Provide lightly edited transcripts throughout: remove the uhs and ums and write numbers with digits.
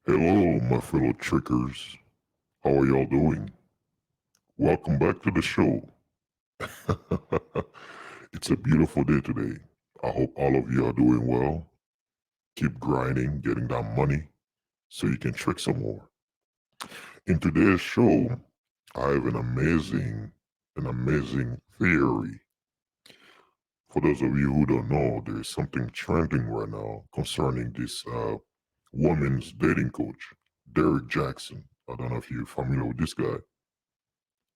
Hello, my fellow trickers. How are y'all doing? Welcome back to the show. It's a beautiful day today. I hope all of you are doing well. Keep grinding, getting that money so you can trick some more. In today's show, I have an amazing theory. For those of you who don't know, there is something trending right now concerning this woman's dating coach, Jaxn. I don't know if you're familiar with this guy.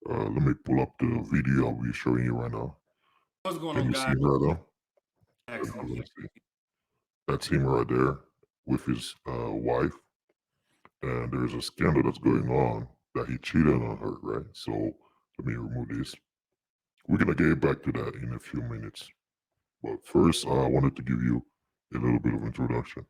Let me pull up the video I'll be showing you right now. What's going Can on, you see guys? him right now? Jaxn. Let me see. That's him right there with his wife. And there's a scandal that's going on that he cheated on her, right? So let me remove this. We're going to get back to that in a few minutes. But first, I wanted to give you a little bit of introduction.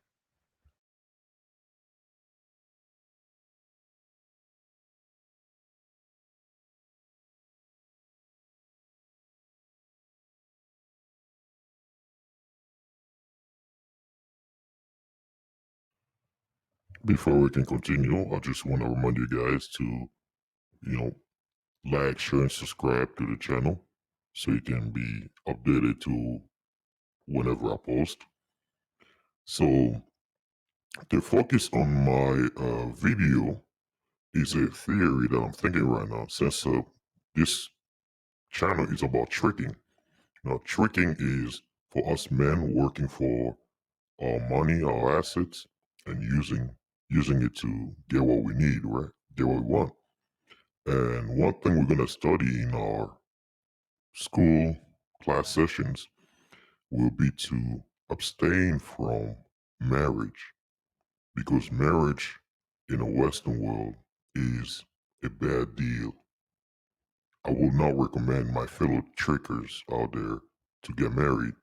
Before we can continue, I just want to remind you guys to, you know, like, share, and subscribe to the channel so you can be updated to whenever I post. So the focus on my video is a theory that I'm thinking right now, since this channel is about tricking. Now, tricking is for us men working for our money, our assets, and using it to get what we need, right? Get what we want. And one thing we're gonna study in our school class sessions will be to abstain from marriage, because marriage in a Western world is a bad deal. I will not recommend my fellow trickers out there to get married.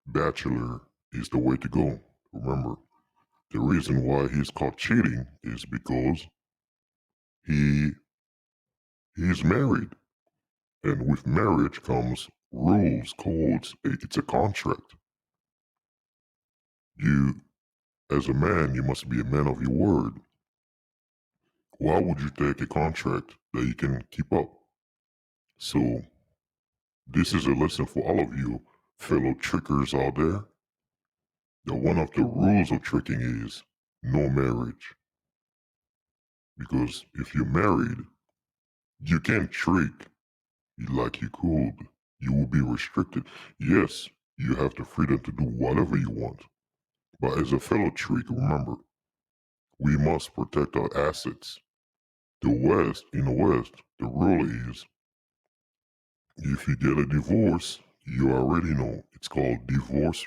Bachelor is the way to go. Remember, the reason why he's caught cheating is because he he's married. And with marriage comes rules, codes. It's a contract. You, as a man, you must be a man of your word. Why would you take a contract that you can keep up? So this is a lesson for all of you fellow trickers out there, that one of the rules of tricking is no marriage. Because if you're married, you can't trick like you could. You will be restricted. Yes, you have the freedom to do whatever you want. But as a fellow trick, remember, we must protect our assets. In the West, the rule is if you get a divorce, you already know it's called divorce.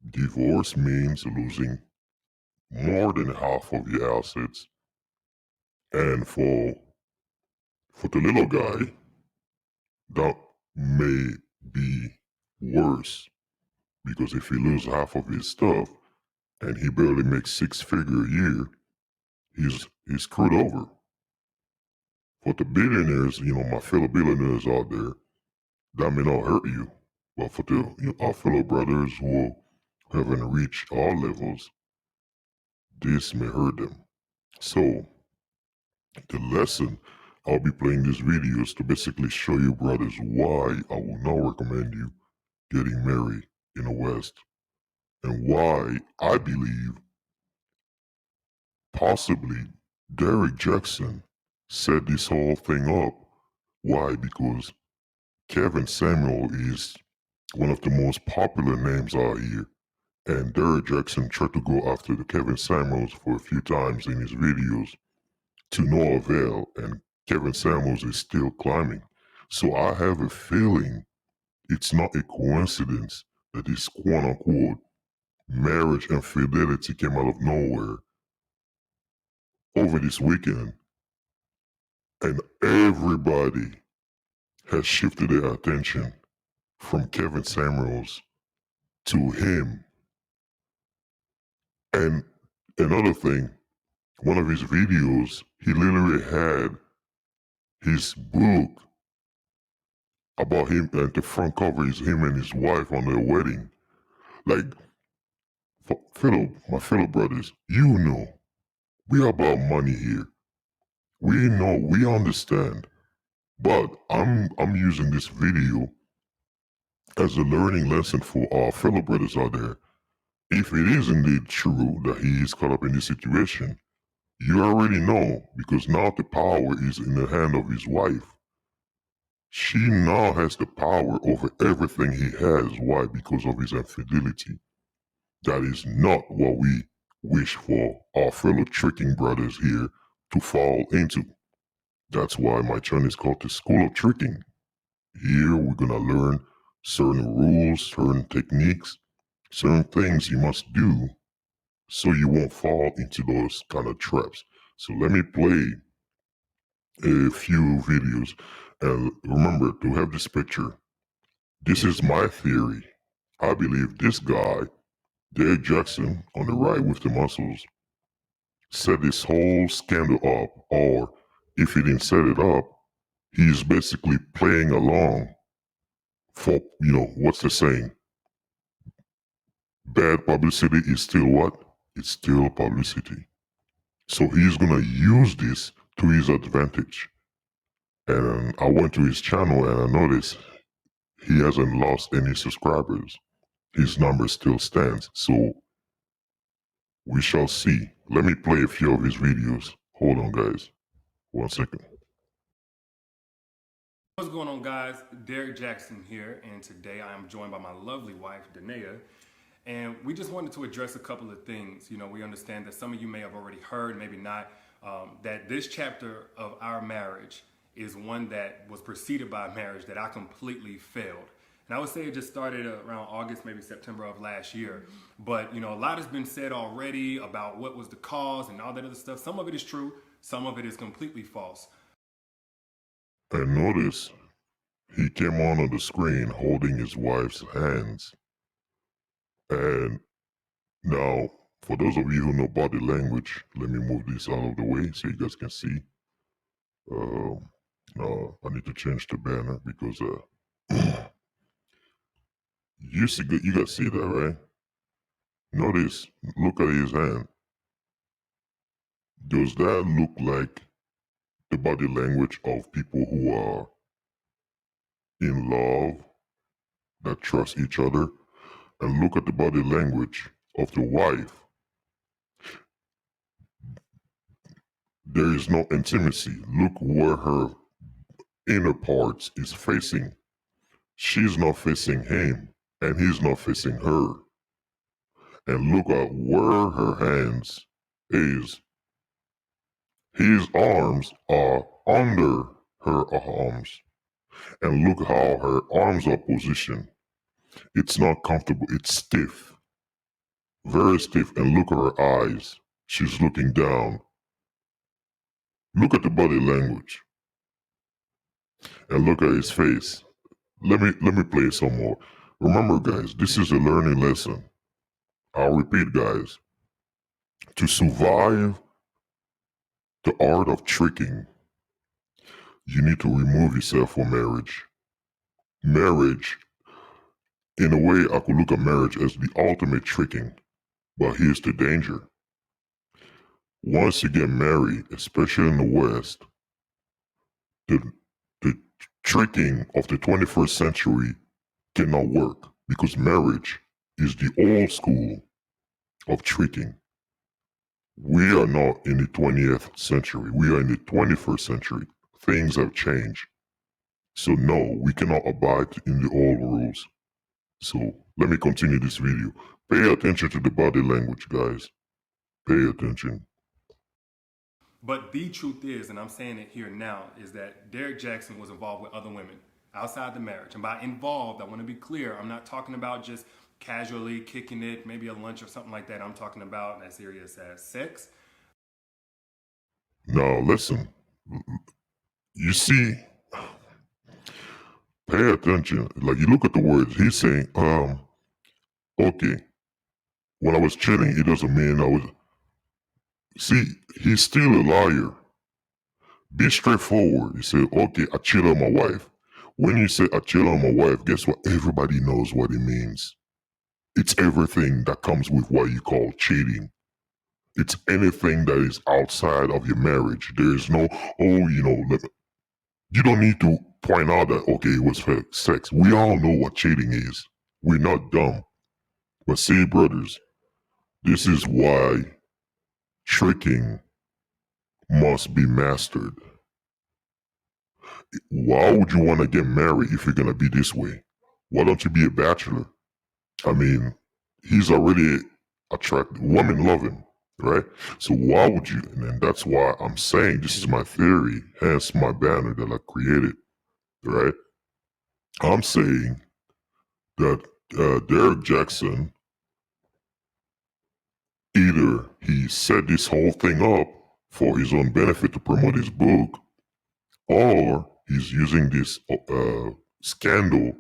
Divorce means losing more than half of your assets. And for the little guy, that may be worse, because if he loses half of his stuff and he barely makes six-figure a year, he's screwed over. For the billionaires, my fellow billionaires out there, that may not hurt you, but for the our fellow brothers who haven't reached our levels, this may hurt them. So the lesson, I'll be playing these videos to basically show you brothers why I will not recommend you getting married in the West, and why I believe possibly Derrick Jaxn set this whole thing up. Why? Because Kevin Samuel is one of the most popular names out here, and Derrick Jaxn tried to go after the Kevin Samuels for a few times in his videos to no avail, and Kevin Samuels is still climbing. So I have a feeling it's not a coincidence that this quote-unquote marriage infidelity came out of nowhere over this weekend, and everybody has shifted their attention from Kevin Samuels to him. And another thing, one of his videos, he literally had his book about him, and the front cover is him and his wife on their wedding. Like, my fellow brothers, you know, we are about money here. We know, we understand. But I'm using this video as a learning lesson for our fellow brothers out there. If it is indeed true that he is caught up in this situation, you already know, because now the power is in the hand of his wife. She now has the power over everything he has. Why? Because of his infidelity. That is not what we wish for our fellow tricking brothers here to fall into. That's why my channel is called the School of Tricking. Here we're gonna learn certain rules, certain techniques, certain things you must do so you won't fall into those kind of traps. So let me play a few videos, and remember to have this picture. This is my theory. I believe this guy, Derrick Jaxn, on the right with the muscles, set this whole scandal up, or if he didn't set it up, he's basically playing along for, what's the saying? Bad publicity is still what? It's still publicity. So he's gonna use this to his advantage. And I went to his channel and I noticed he hasn't lost any subscribers. His number still stands. So we shall see. Let me play a few of his videos. Hold on, guys. 1 second. What's going on, guys? Derrick Jaxn here, and today I am joined by my lovely wife, Danae, and we just wanted to address a couple of things. We understand that some of you may have already heard, maybe not, that this chapter of our marriage is one that was preceded by a marriage that I completely failed. And I would say it just started around August, maybe September of last year. But, a lot has been said already about what was the cause and all that other stuff. Some of it is true, some of it is completely false. And notice he came on the screen holding his wife's hands. And now, for those of you who know body language, let me move this out of the way so you guys can see. No, I need to change the banner because you guys see that, right? Notice, look at his hand. Does that look like the body language of people who are in love, that trust each other? And look at the body language of the wife. There is no intimacy. Look where her inner parts is facing. She's not facing him, and he's not facing her. And look at where her hands is. His arms are under her arms. And look how her arms are positioned. It's not comfortable. It's stiff. Very stiff. And look at her eyes. She's looking down. Look at the body language. And look at his face. Let me play some more. Remember, guys, this is a learning lesson. I'll repeat, guys. To survive the art of tricking, you need to remove yourself from marriage. Marriage, in a way, I could look at marriage as the ultimate tricking. But here's the danger. Once you get married, especially in the West, the tricking of the 21st century cannot work because marriage is the old school of tricking. We are not in the 20th century. We are in the 21st century. Things have changed. So no, we cannot abide in the old rules. So let me continue this video. Pay attention to the body language, guys. Pay attention. But the truth is, and I'm saying it here now, is that Derrick Jaxn was involved with other women outside the marriage. And by involved, I want to be clear, I'm not talking about just casually kicking it, maybe a lunch or something like that. I'm talking about as serious as sex. Now listen, you see, pay attention. Like you look at the words, he's saying, okay, when I was chilling, it doesn't mean I was, see, he's still a liar. Be straightforward. You say, okay, I chill on my wife. When you say I chill on my wife, guess what? Everybody knows what it means. It's everything that comes with what you call cheating. It's anything that is outside of your marriage. There is no, oh, you don't need to point out that, okay, it was for sex. We all know what cheating is. We're not dumb. But see, brothers, this is why tricking must be mastered. Why would you want to get married if you're going to be this way? Why don't you be a bachelor? I mean, he's already attractive. Women love him, right? So why would you? And that's why I'm saying this is my theory, hence my banner that I created, right? I'm saying that Derrick Jaxn, either he set this whole thing up for his own benefit to promote his book, or he's using this scandal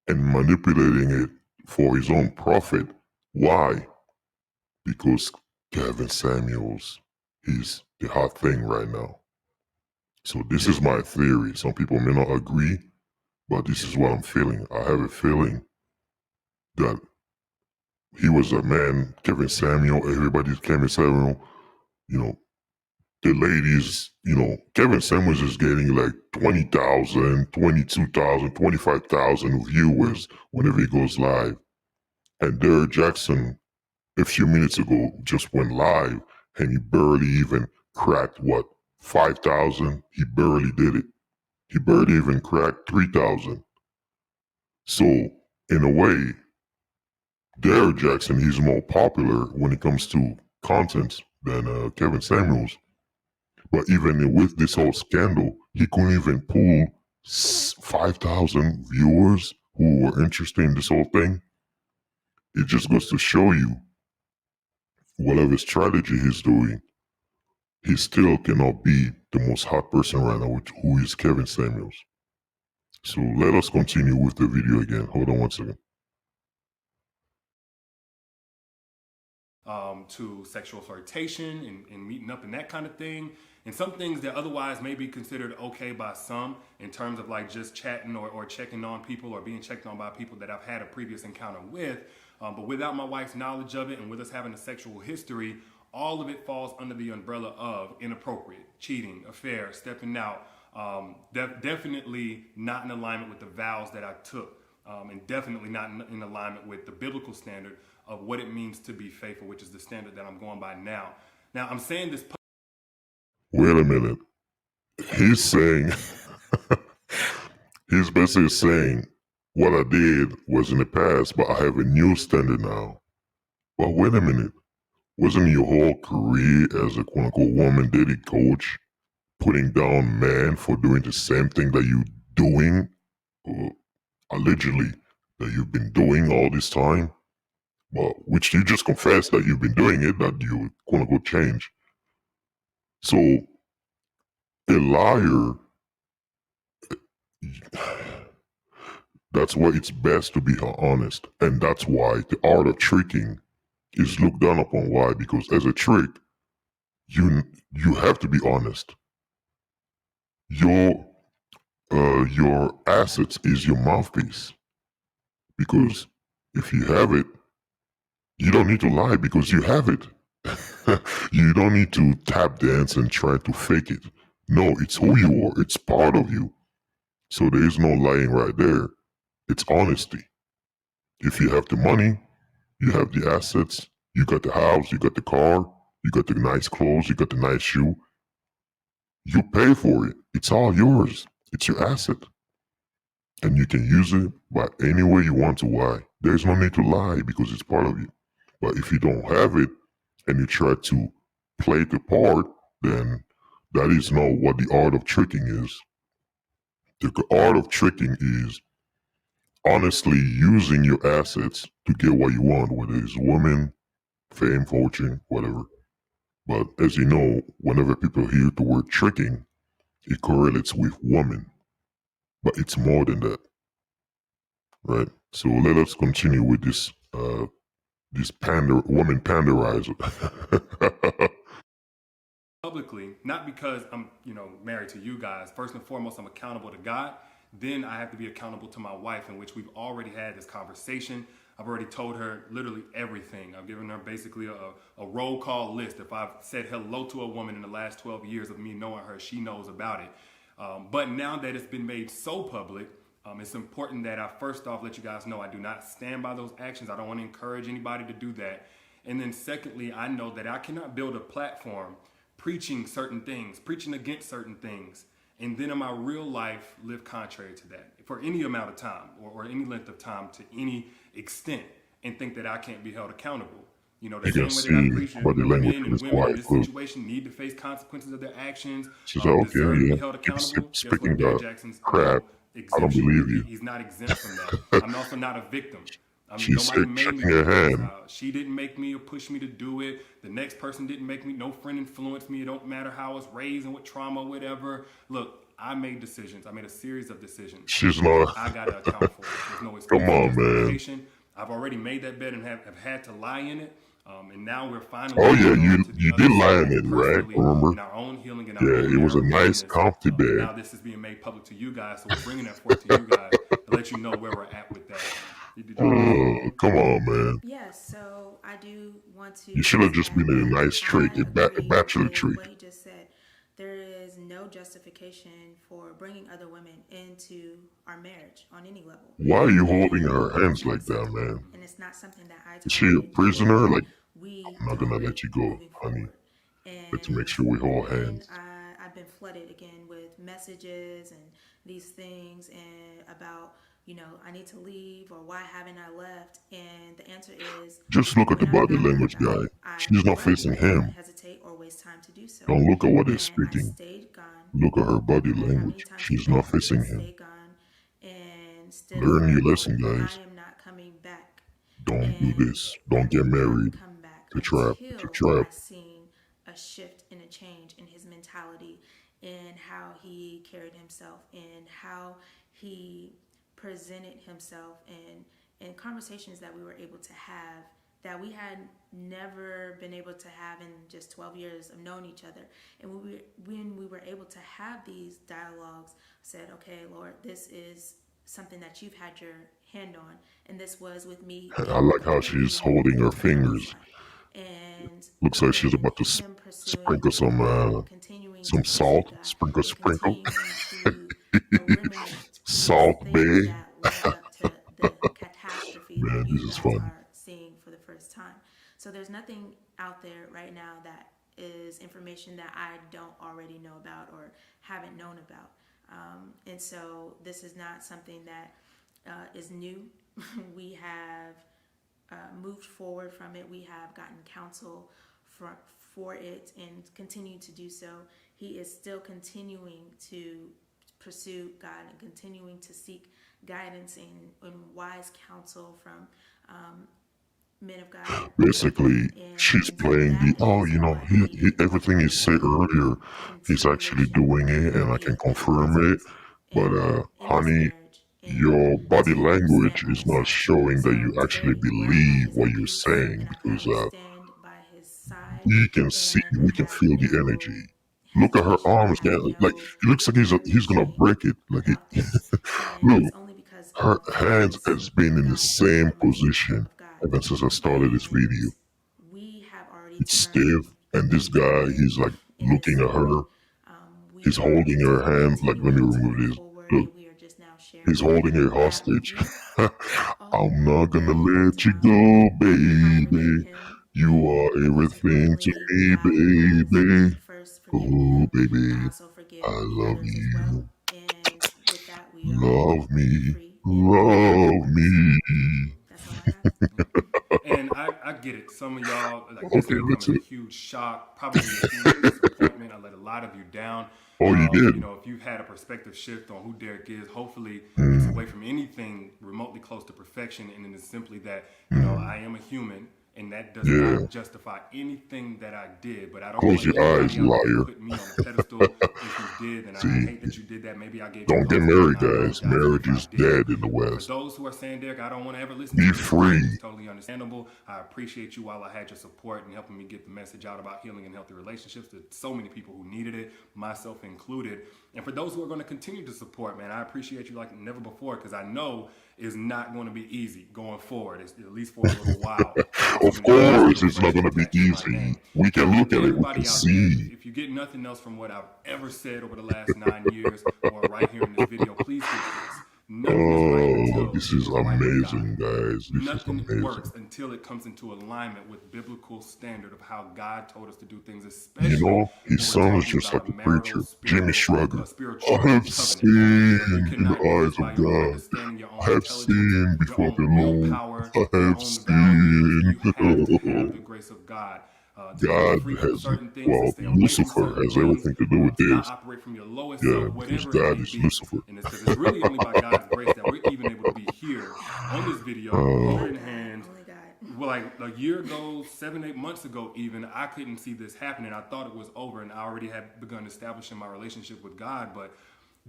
and manipulating it for his own profit. Why? Because Kevin Samuels, he's the hot thing right now. So this is my theory. Some people may not agree, but this is what I'm feeling. I have a feeling that he was a man, Kevin Samuel, everybody's Kevin Samuel, you know, the ladies, Kevin Samuels is getting like 20,000, 22,000, 25,000 viewers whenever he goes live. And Derrick Jaxn, a few minutes ago, just went live and he barely even cracked 5,000? He barely did it. He barely even cracked 3,000. So, in a way, Derrick Jaxn, he's more popular when it comes to content than Kevin Samuels. But even with this whole scandal, he couldn't even pull 5,000 viewers who were interested in this whole thing. It just goes to show you, whatever strategy he's doing, he still cannot be the most hot person right now, who is Kevin Samuels. So let us continue with the video again. Hold on one second. To sexual flirtation and meeting up and that kind of thing. And some things that otherwise may be considered okay by some in terms of like just chatting or checking on people or being checked on by people that I've had a previous encounter with. But without my wife's knowledge of it and with us having a sexual history, all of it falls under the umbrella of inappropriate, cheating, affair, stepping out. Definitely not in alignment with the vows that I took. And definitely not in alignment with the biblical standard of what it means to be faithful, which is the standard that I'm going by now. Now, I'm saying this. Wait a minute. He's saying, he's basically saying, what I did was in the past, but I have a new standard now. But wait a minute. Wasn't your whole career as a quote unquote woman dating coach putting down men for doing the same thing that you doing, uh, allegedly, that you've been doing all this time? Well, which you just confessed that you've been doing it, that you quote unquote change. So a liar, that's why it's best to be honest. And that's why the art of tricking is looked down upon. Why? Because as a trick, you have to be honest. Your your assets is your mouthpiece. Because if you have it, you don't need to lie because you have it. You don't need to tap dance and try to fake it. No, it's who you are. It's part of you. So there is no lying right there. It's honesty. If you have the money, you have the assets, you got the house, you got the car, you got the nice clothes, you got the nice shoe, you pay for it. It's all yours. It's your asset. And you can use it by any way you want to. Why? There's no need to lie because it's part of you. But if you don't have it and you try to play the part, then that is not what the art of tricking is. The art of tricking is honestly using your assets to get what you want, whether it's women, fame, fortune, whatever. But as you know, whenever people hear the word tricking, it correlates with woman. But it's more than that, right? So let us continue with this woman panderizer. Publicly, not because I'm, married to you guys. First and foremost, I'm accountable to God. Then I have to be accountable to my wife, in which we've already had this conversation. I've already told her literally everything. I've given her basically a roll call list. If I've said hello to a woman in the last 12 years of me knowing her, she knows about it. But now that it's been made so public, it's important that I first off let you guys know I do not stand by those actions. I don't want to encourage anybody to do that. And then secondly, I know that I cannot build a platform preaching certain things, preaching against certain things, and then in my real life live contrary to that for any amount of time or any length of time to any extent and think that I can't be held accountable. You know, the You can same way that I see preach that, body language men of and his women in wife. this Look, situation need to face consequences of their actions, she's like, okay, deserve to yeah, be held keep accountable. Guess speaking what? Derrick that Jaxn's crap. no I don't exemption. believe you. He's not exempt from that. I'm also not a victim. I mean, She nobody said, made me shaking her do this. hand. She didn't make me or push me to do it. The next person didn't make me. No friend influenced me. It don't matter how I was raised and what trauma, whatever. Look, I made decisions. I made a series of decisions She's that not. I got to account for. There's no Come excuse or on, man. justification. I've already made that bed and have had to lie in it. And now we're finally Oh yeah, moving on to the you other did lie in side it, right? personally Remember? in our own healing and our Yeah, own it was a narrow nice, oneness. comfy And bed. now this is being made public to you guys, so we're bringing that forth to you guys to let you know where we're at with that. Did you want to say Oh, anything? come on, man. Yes, so I do want You to should have say just been that in a nice tree, I a agree bachelor with tree. what he just said. There is no justification for bringing other women into our marriage on any level. Why are you holding And her hands it's not like that, acceptable. man? And it's not something that I Is she a tolerate, nor prisoner? will Like, we I'm not gonna let tolerate you go, moving honey. forward. Let's make And sure we hold then hands. I've been flooded again with messages and these things and about, I need to leave or why haven't I left? And the answer is Just look at the when I'm body not language, about guy. it, I She's not run. facing I do not him. hesitate or waste time to do so. Don't look at what he's And I speaking. stayed gone Look at her body no matter how many language. times he She's not begged me to facing him. stay gone and stood Learn your firm lesson, on I guys. am not coming back. Don't do And this. I Don't get did not married come back to trap. until I seen a shift and a change in his mentality, in how he carried himself, in how he presented himself, and conversations that we were able to have that we had never been able to have in just 12 years of knowing each other. And when we were able to have these dialogues, said, okay, Lord, this is something that you've had your hand on, and this was with me I like how completely she's removed holding her from his fingers. life. And Looks like she's again, about to him pursuing sprinkle and continuing to some pursue salt. God Sprinkle, and sprinkle. continuing to eliminate these Salt things Bay. that led up to the catastrophe that Man, this you is guys fun. are seeing for the first time. So there's nothing out there right now that is information that I don't already know about or haven't known about. And so this is not something that is new. We have moved forward from it. We have gotten counsel for it and continue to do so. He is still continuing to pursue God and continuing to seek guidance and wise counsel from men of God. Basically, she's And playing the, that is what he he everything he said earlier, he's continually actually showed doing me it, and I he can is being confirm it. present But, in this honey, marriage your and body to language stand by is his not side. showing that So you actually today, where I'm at believe is what at you're peace, saying, and I've because, had to stand by his side we can see, and we can have feel the no energy. Look at her hesitation, arms, have like, no it looks like he's gonna shame break it. Like, about this. And look, it's only because her of the hands grace has been of in the God and same the mercy position of God. ever since I started this And video. we have already It's turned stiff, and this a guy, bend he's like in this looking at story. her. He's We are holding her hand. Like, let me continuing to remove move this. forward, Look, and we are just now he's sharing holding her that hostage. we I'm all not gonna and let you go, confident baby. in him, You and are most everything to importantly, me, God has baby. first forgiven Oh, him, and I baby, also forgive I the love others as well. you. And with that, we are all Love me, free and moving love forward. So me. that's all I have. And I get it. Some of y'all, like, this Okay, may come that's as a it. huge shock, probably a huge disappointment. I let a lot of you down. Oh, you did? You know, if you've had a perspective shift on who Derrick is, hopefully it's Mm, away from anything remotely close to perfection. And it is simply that, mm, I am a human, and that does yeah. not justify anything that I did. But I don't Close want your eyes, anybody out there liar. putting me on a pedestal. If you did, then I See, hate that you did that. Maybe I gave you don't get closed ears, and married, I guys. apologize Marriage if I is did. dead in the And for West. those who are saying, Derrick, I don't want to ever listen to Be you again, it's free. totally understandable. I appreciate you while I had your support and helping me get the message out about healing and healthy relationships to so many people who needed it, myself included. And for those who are going to continue to support, man, I appreciate you like never before, because I know it's not going to be easy going forward, at least for a little while. Of course, it's not going to be easy. We can look at it, we can see. If you get nothing else from what I've ever said over the last 9 years or right here in this video, please get this. Oh, this is amazing, guys. This is amazing. Works until it comes into alignment with biblical standard of how God told us to do things, especially, you know, he sounds just like a preacher. Jimmy Shrugger. I have seen in the eyes of God. I have seen before the Lord. I have seen. The grace of God. God has, well, Lucifer has everything to do with this. Operate from your lowest Yeah, self, because whatever God is Lucifer. And it's really only by God's grace that we're even able to be here on this video, here in hand. Well, like a year ago, 7-8 months ago even, I couldn't see this happening. I thought it was over, and I already had begun establishing my relationship with God, but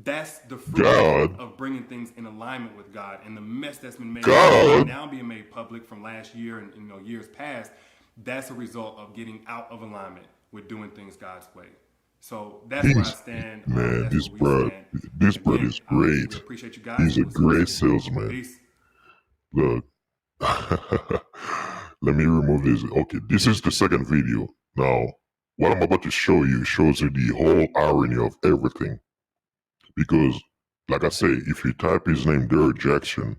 that's the fruit of bringing things in alignment with God, and the mess that's been made now being made public from last year and years past. That's a result of getting out of alignment with doing things God's way. So that's where I stand. Man, this brother is great. Appreciate you guys. He's a great salesman. Peace. Look, let me remove this. Okay, this is the second video. Now, what I'm about to show you shows you the whole irony of everything. Because, like I say, if you type his name, DERRICK Jaxn,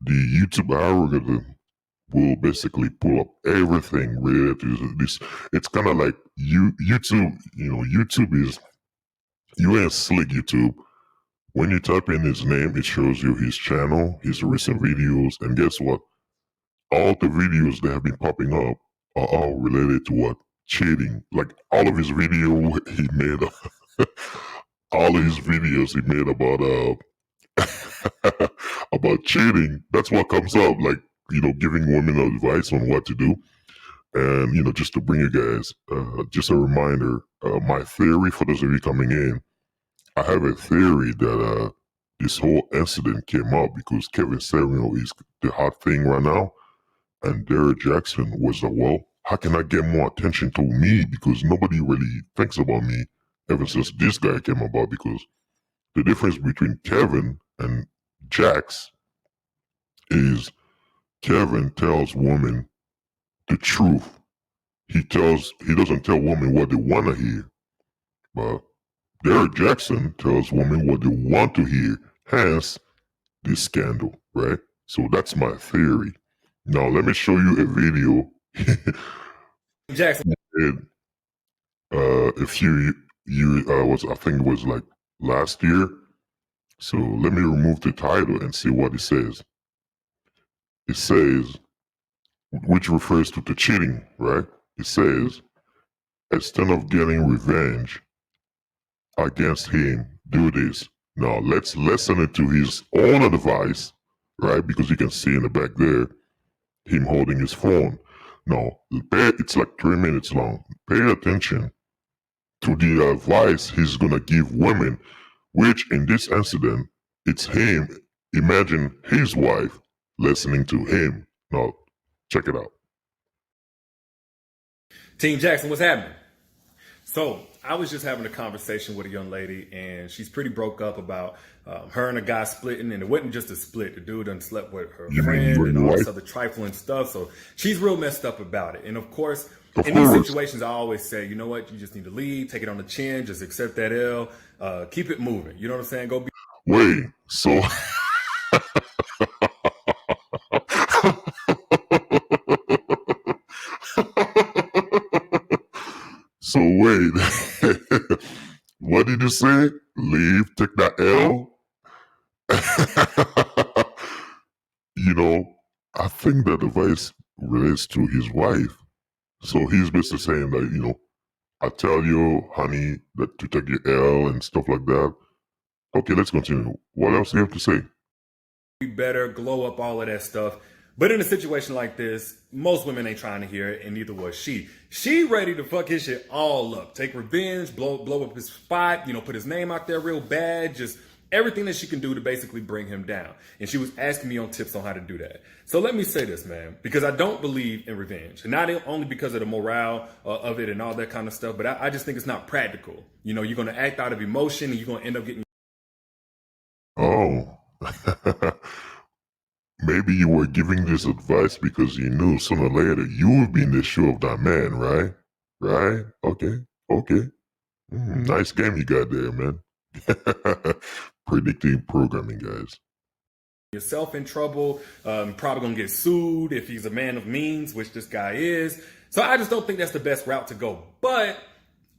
the YouTube algorithm will basically pull up everything related to this. It's kind of like YouTube, YouTube is, you ain't slick YouTube. When you type in his name, it shows you his channel, his recent videos, and guess what? All the videos that have been popping up are all related to what? Cheating. Like all of his videos he made, all of his videos he made about about cheating. That's what comes up. Like, giving women advice on what to do. And, just to bring you guys, just a reminder, my theory for those of you coming in, I have a theory that this whole incident came up because Kevin Samuel is the hot thing right now. And DERRICK Jaxn was well, how can I get more attention to me? Because nobody really thinks about me ever since this guy came about. Because the difference between Kevin and Jax is Kevin tells women the truth. He doesn't tell women what they want to hear. But DERRICK Jaxn tells women what they want to hear. Hence, this scandal, right? So that's my theory. Now, let me show you a video. Jaxn. A few I think it was like last year. So let me remove the title and see what it says. It says, which refers to the cheating, right? It says, instead of getting revenge against him, do this. Now let's listen to his own advice, right? Because you can see in the back there, him holding his phone. Now, it's like 3 minutes long. Pay attention to the advice he's gonna give women, which in this incident, it's him. Imagine his wife listening to him. Now, check it out. Team Jaxn, what's happening? So, I was just having a conversation with a young lady, and she's pretty broke up about her and a guy splitting, and it wasn't just a split. The dude done slept with her friend and all this other trifling stuff, so she's real messed up about it. And of course, in these situations, I always say, you know what, you just need to leave, take it on the chin, just accept that L, keep it moving. You know what I'm saying? Go be. Wait, so... So wait, what did you say? Leave, take that L? I think that advice relates to his wife. So he's basically saying that, I tell you, honey, that to take your L and stuff like that. Okay, let's continue. What else do you have to say? Be better, glow up, all of that stuff. But in a situation like this, most women ain't trying to hear it, and neither was she. She ready to fuck his shit all up. Take revenge, blow up his spot, put his name out there real bad, just everything that she can do to basically bring him down. And she was asking me on tips on how to do that. So let me say this, man, because I don't believe in revenge. And not only because of the morale of it and all that kind of stuff, but I just think it's not practical. You know, you're going to act out of emotion and you're going to end up getting... Oh, maybe you were giving this advice because you knew sooner or later you would be in the shoe of that man, right? Right? Okay. Okay. Nice game you got there, man. Predictive programming, guys. yourself in trouble, probably gonna get sued if he's a man of means, which this guy is. So I just don't think that's the best route to go. But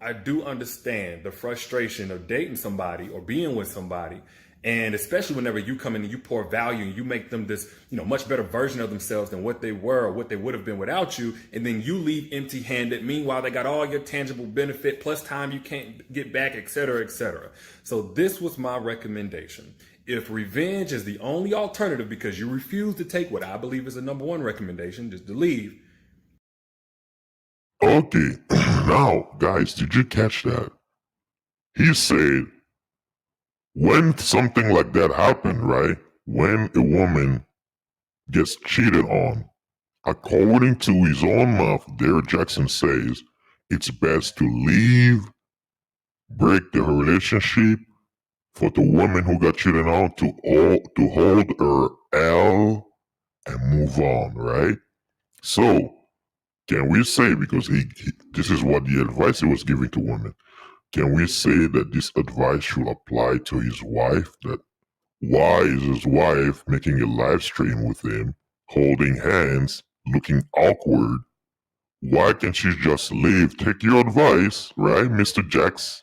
I do understand the frustration of dating somebody or being with somebody, and especially whenever you come in and you pour value and you make them this, much better version of themselves than what they were or what they would have been without you, and then you leave empty-handed. Meanwhile, they got all your tangible benefit plus time you can't get back, etc., etc. So this was my recommendation. If revenge is the only alternative because you refuse to take what I believe is the number one recommendation, just to leave. Okay, now, guys, did you catch that? He said, when something like that happened, right? When a woman gets cheated on, according to his own mouth, Jaxn says it's best to leave, break the relationship, for the woman who got cheated on to hold her L and move on, right? So, can we say, because this is what the advice he was giving to women, can we say that this advice should apply to his wife? That why is his wife making a live stream with him, holding hands, looking awkward? Why can't she just leave? Take your advice, right, Mr. Jax?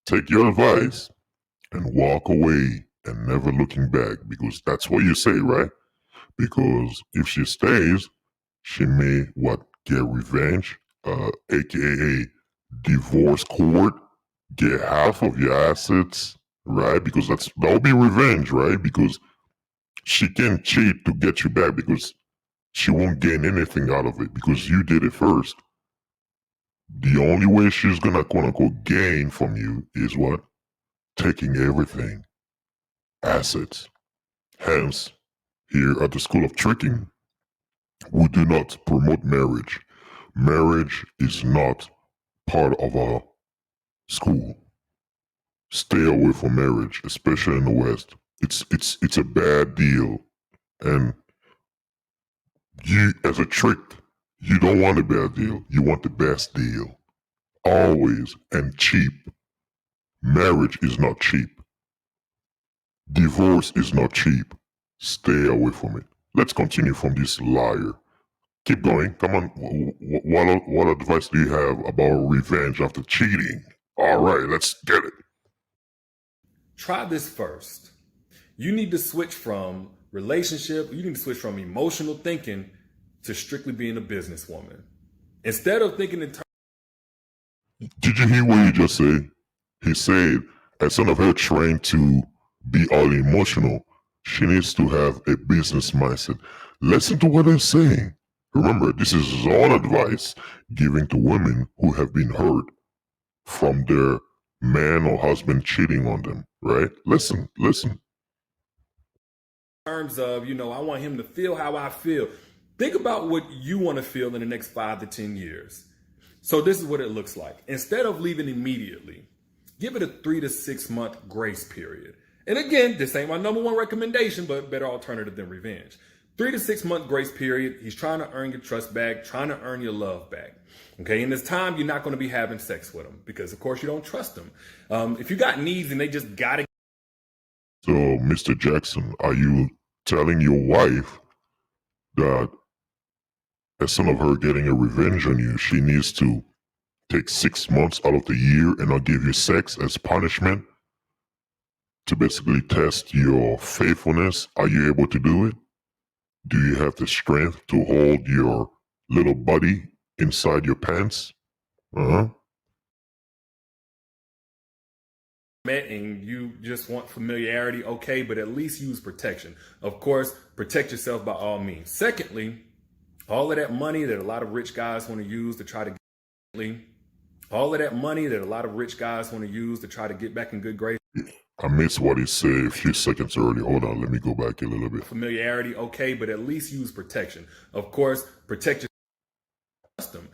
Take your advice and walk away and never looking back, because that's what you say, right? Because if she stays, she may get revenge, aka divorce court, get half of your assets, right? Because that'll be revenge, right? Because she can cheat to get you back because she won't gain anything out of it because you did it first. The only way she's gonna quote unquote gain from you is what? Taking everything. Assets. Hence, here at the School of Tricking, we do not promote marriage. Marriage is not part of our school. Stay away from marriage, especially in the West. It's a bad deal. And you, as a trick, you don't want a bad deal. You want the best deal. Always. And cheap. Marriage is not cheap. Divorce is not cheap. Stay away from it. Let's continue from this liar. Keep going. Come on. What advice do you have about revenge after cheating? All right, let's get it. Try this first. You need to switch from relationship, you need to switch from emotional thinking to strictly being a businesswoman. Instead of thinking in terms... Did you hear what he just said? He said, instead of her trying to be all emotional, she needs to have a business mindset. Listen to what I'm saying. Remember, this is his own advice given to women who have been hurt from their man or husband cheating on them, right? Listen. In terms of, I want him to feel how I feel. Think about what you want to feel in the next 5 to 10 years. So this is what it looks like. Instead of leaving immediately, give it a 3 to 6 month grace period. And again, this ain't my number one recommendation, but better alternative than revenge. 3 to 6 month grace period. He's trying to earn your trust back, trying to earn your love back. Okay, in this time, you're not going to be having sex with him because, of course, you don't trust him. If you got needs and they just got to... So, Mr. Jaxn, are you telling your wife that instead of her getting a revenge on you, she needs to take 6 months out of the year and not give you sex as punishment to basically test your faithfulness? Are you able to do it? Do you have the strength to hold your little buddy inside your pants? And you just want familiarity, okay, but at least use protection. Of course, protect yourself by all means. Secondly, all of that money that a lot of rich guys want to use to try to get back in good grace. I missed what he said a few seconds earlier. Hold on, let me go back a little bit. Familiarity, okay, but at least use protection. Of course, protect your custom.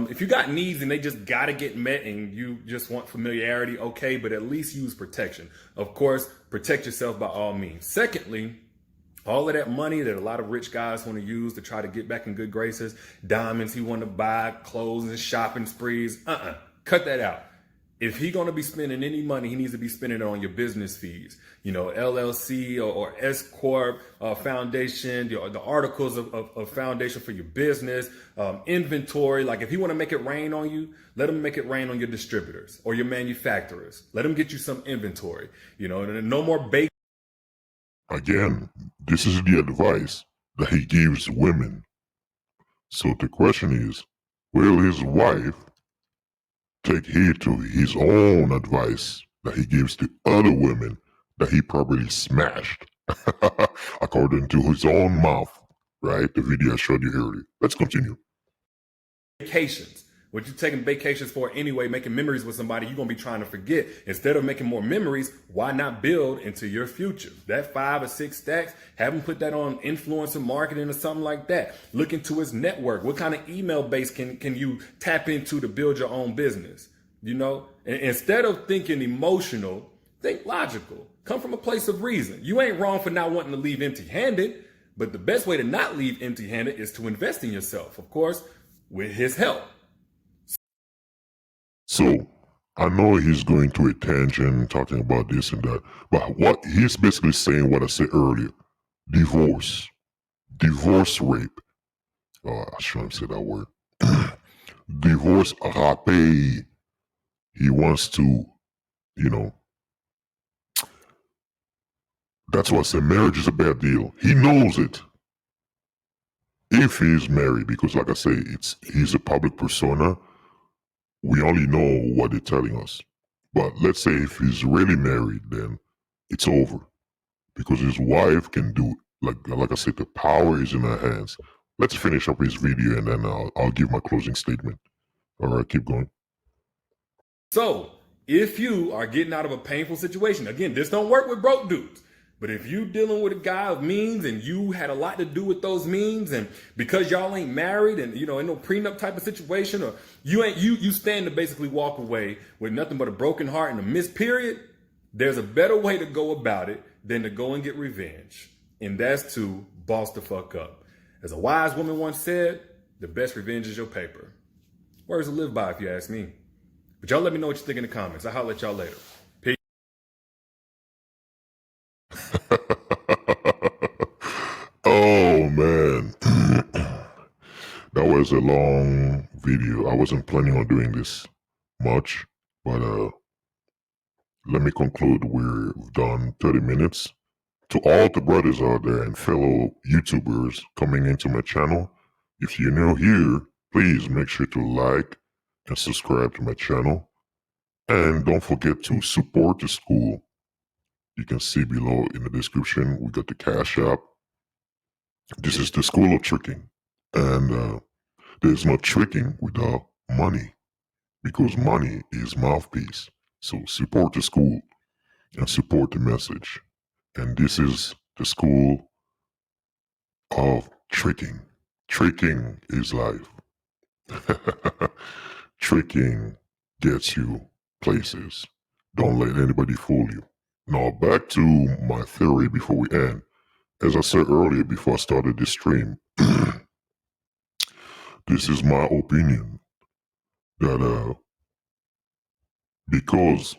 If you got needs and they just gotta get met and you just want familiarity, okay, but at least use protection. Of course, protect yourself by all means. Secondly, all of that money that a lot of rich guys want to use to try to get back in good graces, diamonds he want to buy, clothes and shopping sprees, cut that out. If he going to be spending any money, he needs to be spending it on your business fees. You know, LLC or S Corp foundation, the articles of foundation for your business, inventory. Like if he want to make it rain on you, let him make it rain on your distributors or your manufacturers. Let him get you some inventory. You know, and no more bake. Again, this is the advice that he gives women. So the question is, will his wife take heed to his own advice that he gives to other women that he probably smashed, according to his own mouth, right? The video I showed you earlier. Let's continue. Vacations. What you taking vacations for anyway, making memories with somebody you're going to be trying to forget. Instead of making more memories, why not build into your future? That 5 or 6 stacks, have him put that on influencer marketing or something like that. Look into his network. What kind of email base can you tap into to build your own business? You know, and instead of thinking emotional, think logical. Come from a place of reason. You ain't wrong for not wanting to leave empty-handed, but the best way to not leave empty-handed is to invest in yourself, of course, with his help. So, I know he's going to a tangent talking about this and that, but what he's basically saying, what I said earlier, divorce rape. Oh, I shouldn't say that word. Divorce rape. He wants to, you know, that's why I said marriage is a bad deal. He knows it. If he's married, because like I say, he's a public persona, we only know what they're telling us. But let's say if he's really married, then it's over. Because his wife can do it. Like I said, the power is in her hands. Let's finish up his video and then I'll give my closing statement. All right, keep going. So, if you are getting out of a painful situation, again, this don't work with broke dudes. But if you dealing with a guy of means and you had a lot to do with those means, and because y'all ain't married and you know in no prenup type of situation, or you stand to basically walk away with nothing but a broken heart and a missed period, there's a better way to go about it than to go and get revenge. And that's to boss the fuck up. As a wise woman once said, the best revenge is your paper. Words to live by if you ask me. But y'all let me know what you think in the comments. I'll holler at y'all later. Peace. Oh man. That was a long video. I wasn't planning on doing this much, but let me conclude. We've done 30 minutes. To all the brothers out there and fellow YouTubers coming into my channel, if you're new here, please make sure to like and subscribe to my channel. And don't forget to support the school. You can see below in the description, we got the Cash App. This is the School of Tricking. And there's no tricking without money, because money is mouthpiece. So support the school and support the message. And this is the School of Tricking. Tricking is life. Tricking gets you places. Don't let anybody fool you. Now back to my theory before we end. As I said earlier before I started this stream, this is my opinion that because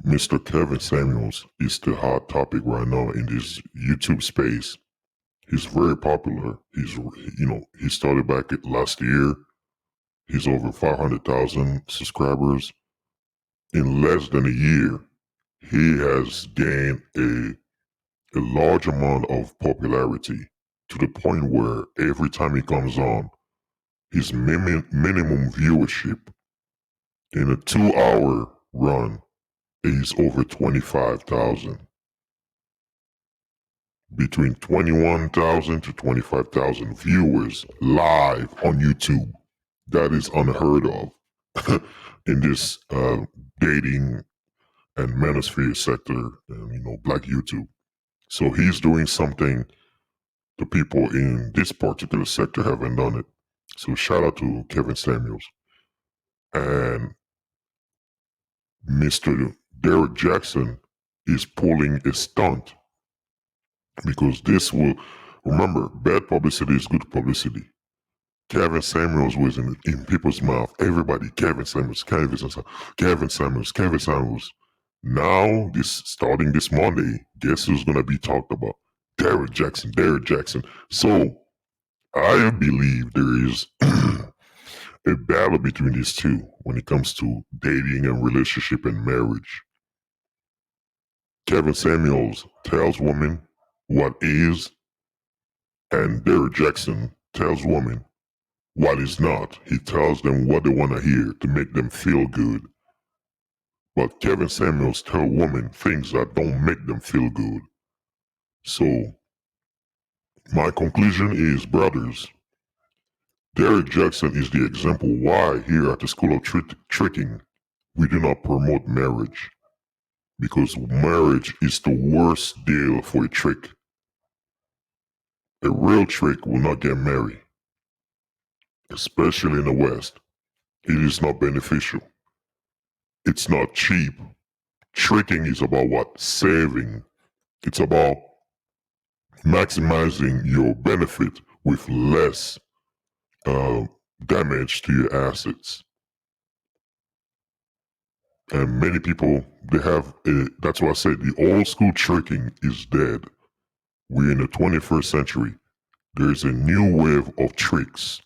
Mr. Kevin Samuels is the hot topic right now in this YouTube space, he's very popular. He started back last year. He's over 500,000 subscribers. In less than a year, he has gained a large amount of popularity to the point where every time he comes on, his minimum viewership in a 2-hour run is over 25,000. Between 21,000 to 25,000 viewers live on YouTube. That is unheard of in this dating and manosphere sector and Black YouTube. So he's doing something the people in this particular sector haven't done it. So shout out to Kevin Samuels and Mr. Derrick Jaxn is pulling a stunt because this will remember bad publicity is good publicity. Kevin Samuels was in people's mouth. Everybody, Kevin Samuels, Kevin Samuels, Kevin Samuels, Kevin Samuels. Now, starting this Monday, guess who's gonna be talked about? Derrick Jaxn, Derrick Jaxn. So I believe there is a battle between these two when it comes to dating and relationship and marriage. Kevin Samuels tells women what is, and Derrick Jaxn tells women what is not. He tells them what they want to hear to make them feel good. But Kevin Samuels tells women things that don't make them feel good. So my conclusion is, brothers, Derrick Jaxn is the example why here at the School of Tricking we do not promote marriage. Because marriage is the worst deal for a trick. A real trick will not get married, especially in the West. It is not beneficial. It's not cheap. Tricking is about what? Saving. It's about maximizing your benefit with less damage to your assets. And many people, that's why I said the old school tricking is dead. We're in the 21st century. There's a new wave of tricks.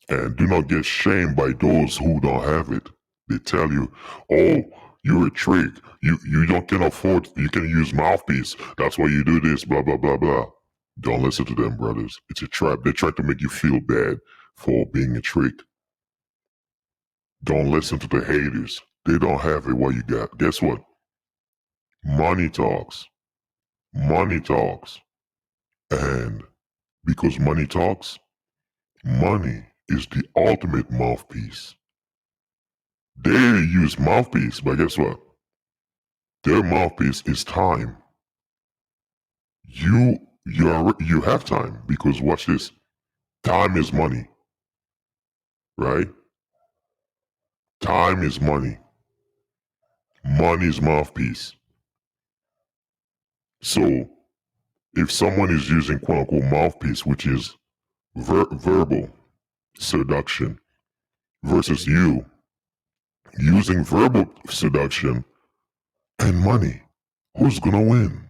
And do not get shamed by those who don't have it. They tell you, oh, you're a trick. You don't can afford, you can use mouthpiece. That's why you do this, blah, blah, blah, blah. Don't listen to them, brothers. It's a trap. They try to make you feel bad for being a trick. Don't listen to the haters. They don't have it what you got. Guess what? Money talks. Money talks. And because money talks, money is the ultimate mouthpiece. They use mouthpiece, but guess what? Their mouthpiece is time. You have time because watch this. Time is money. Right? Time is money. Money is mouthpiece. So if someone is using quote unquote mouthpiece, which is verbal seduction, versus you using verbal seduction and money, who's gonna win?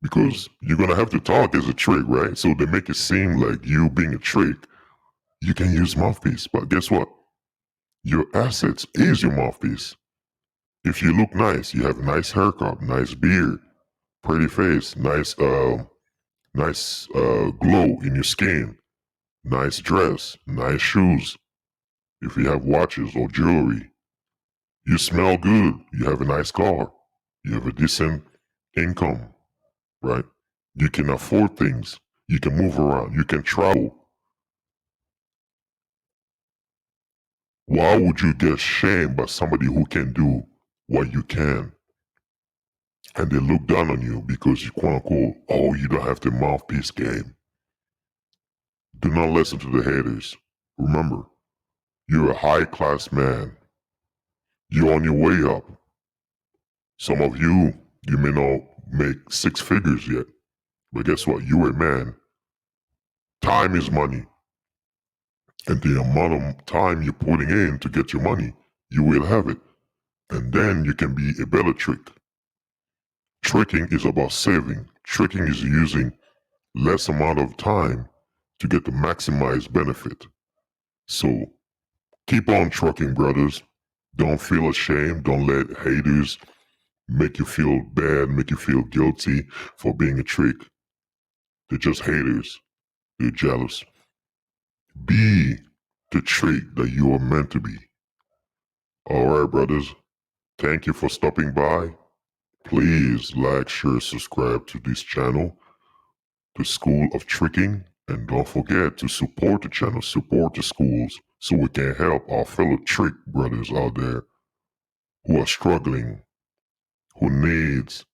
Because you're gonna have to talk as a trick, right? So they make it seem like you being a trick, you can use mouthpiece. But guess what? Your assets is your mouthpiece. If you look nice, you have a nice haircut, nice beard, pretty face, nice glow in your skin, nice dress, nice shoes. If you have watches or jewelry, you smell good, you have a nice car, you have a decent income, right? You can afford things, you can move around, you can travel. Why would you get shamed by somebody who can do what you can? And they look down on you because you quote unquote, oh, you don't have the mouthpiece game. Do not listen to the haters. Remember, you're a high class man. You're on your way up. Some of you may not make six figures yet. But guess what? You're a man. Time is money. And the amount of time you're putting in to get your money, you will have it. And then you can be a better trick. Tricking is about saving. Tricking is using less amount of time to get the maximized benefit. So keep on trucking, brothers. Don't feel ashamed. Don't let haters make you feel bad, make you feel guilty for being a trick. They're just haters. They're jealous. Be the trick that you are meant to be. Alright, brothers. Thank you for stopping by. Please like, share, subscribe to this channel, the School of Tricking, and don't forget to support the channel, support the schools, so we can help our fellow trick brothers out there who are struggling, who needs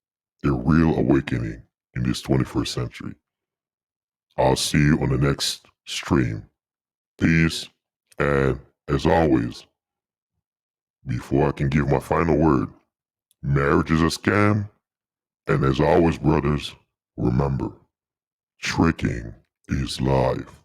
a real awakening in this 21st century. I'll see you on the next stream. Peace, and as always, before I can give my final word, marriage is a scam, and as always, brothers, remember, tricking is life.